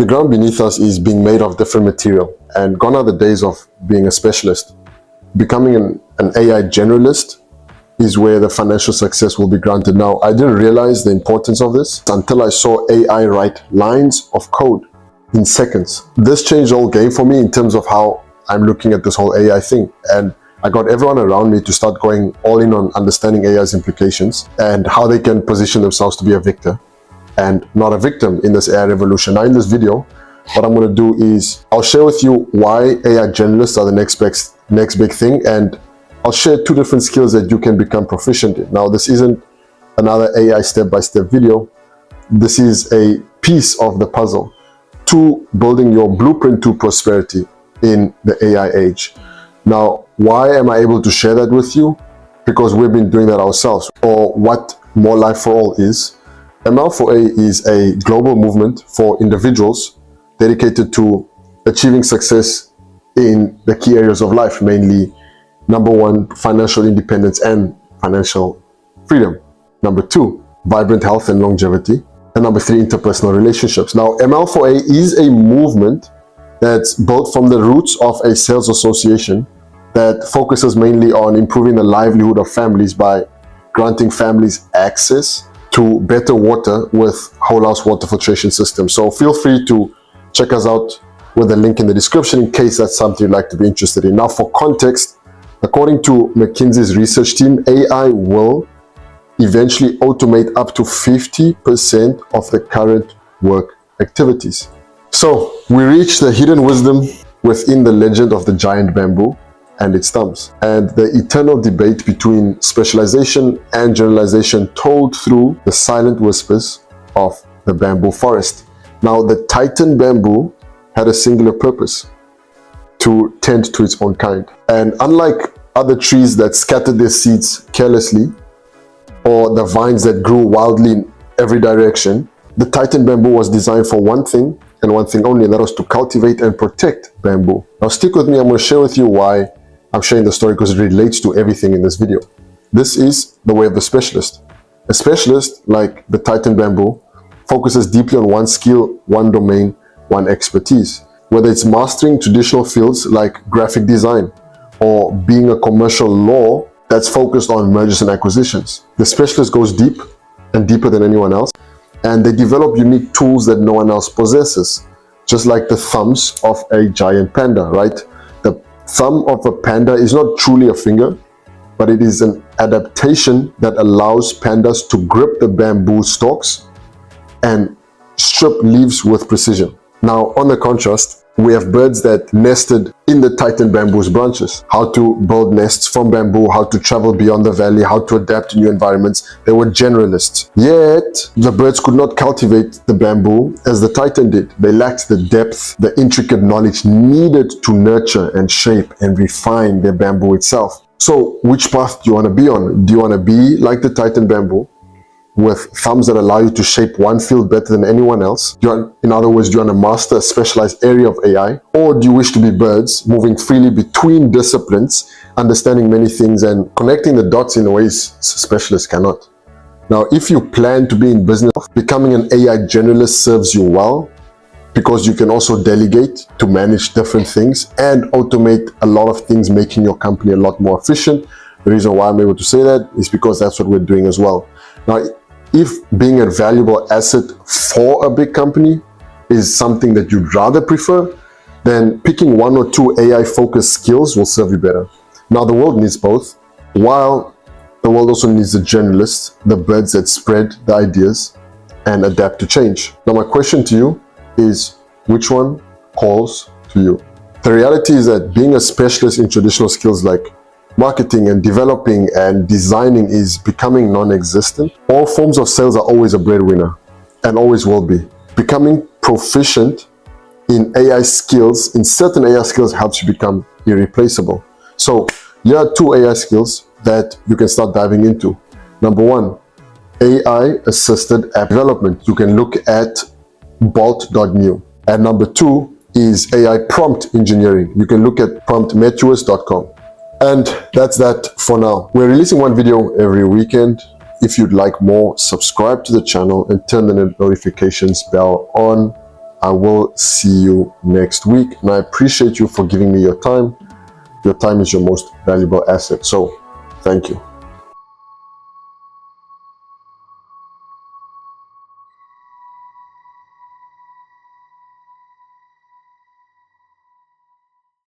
The ground beneath us is being made of different material, and gone are the days of being a specialist. Becoming an AI generalist is where the financial success will be granted. Now, I didn't realize the importance of this until I saw AI write lines of code in seconds. This changed the whole game for me in terms of how I'm looking at this whole AI thing. And I got everyone around me to start going all in on understanding AI's implications and how they can position themselves to be a victor and not a victim in this AI revolution. Now, in this video, what I'm going to do is I'll share with you why AI generalists are the next big thing, and I'll share 2 different skills that you can become proficient in. Now, this isn't another AI step-by-step video. This is a piece of the puzzle to building your blueprint to prosperity in the AI age. Now, why am I able to share that with you? Because we've been doing that ourselves. Or what More Life for All is. ML4A is a global movement for individuals dedicated to achieving success in the key areas of life, mainly number 1, financial independence and financial freedom. Number 2, vibrant health and longevity. And number 3, interpersonal relationships. Now, ML4A is a movement that's built from the roots of a sales association that focuses mainly on improving the livelihood of families by granting families access to better water with whole house water filtration systems. So feel free to check us out with a link in the description in case that's something you'd like to be interested in. Now, for context, according to McKinsey's research team, AI will eventually automate up to 50% of the current work activities. So we reach the hidden wisdom within the legend of the giant bamboo and its thumbs, and the eternal debate between specialization and generalization told through the silent whispers of the bamboo forest. Now, the titan bamboo had a singular purpose: to tend to its own kind. And unlike other trees that scattered their seeds carelessly, or the vines that grew wildly in every direction, the titan bamboo was designed for one thing and one thing only, and that was to cultivate and protect bamboo. Now, stick with me. I'm going to share with you why I'm sharing the story, because it relates to everything in this video. This is the way of the specialist. A specialist, like the titan bamboo, focuses deeply on one skill, one domain, one expertise. Whether it's mastering traditional fields like graphic design or being a commercial law that's focused on mergers and acquisitions, the specialist goes deep and deeper than anyone else, and they develop unique tools that no one else possesses, just like the thumbs of a giant panda, right? The thumb of a panda is not truly a finger, but it is an adaptation that allows pandas to grip the bamboo stalks and strip leaves with precision. Now, on the contrast, we have birds that nested in the titan bamboo's branches. How to build nests from bamboo, how to travel beyond the valley, how to adapt to new environments. They were generalists. Yet, the birds could not cultivate the bamboo as the titan did. They lacked the depth, the intricate knowledge needed to nurture and shape and refine their bamboo itself. So, which path do you want to be on? Do you want to be like the titan bamboo, with thumbs that allow you to shape one field better than anyone else? In other words, do you want to master a specialized area of AI? Or do you wish to be birds, moving freely between disciplines, understanding many things and connecting the dots in ways specialists cannot? Now, if you plan to be in business, becoming an AI generalist serves you well, because you can also delegate to manage different things and automate a lot of things, making your company a lot more efficient. The reason why I'm able to say that is because that's what we're doing as well. Now, if being a valuable asset for a big company is something that you'd rather prefer, then picking 1 or 2 AI-focused skills will serve you better. Now, the world needs both, while the world also needs the generalists, the birds that spread the ideas and adapt to change. Now, my question to you is, which one calls to you? The reality is that being a specialist in traditional skills like marketing and developing and designing is becoming non-existent. All forms of sales are always a breadwinner and always will be. Becoming proficient in AI skills, in certain AI skills, helps you become irreplaceable. So here are 2 AI skills that you can start diving into. Number 1, AI assisted app development. You can look at bolt.new. And number 2 is AI prompt engineering. You can look at promptmetuous.com. And that's that for now. We're releasing 1 video every weekend. If you'd like more, subscribe to the channel and turn the notifications bell on. I will see you next week, and I appreciate you for giving me your time. Your time is your most valuable asset, so thank you.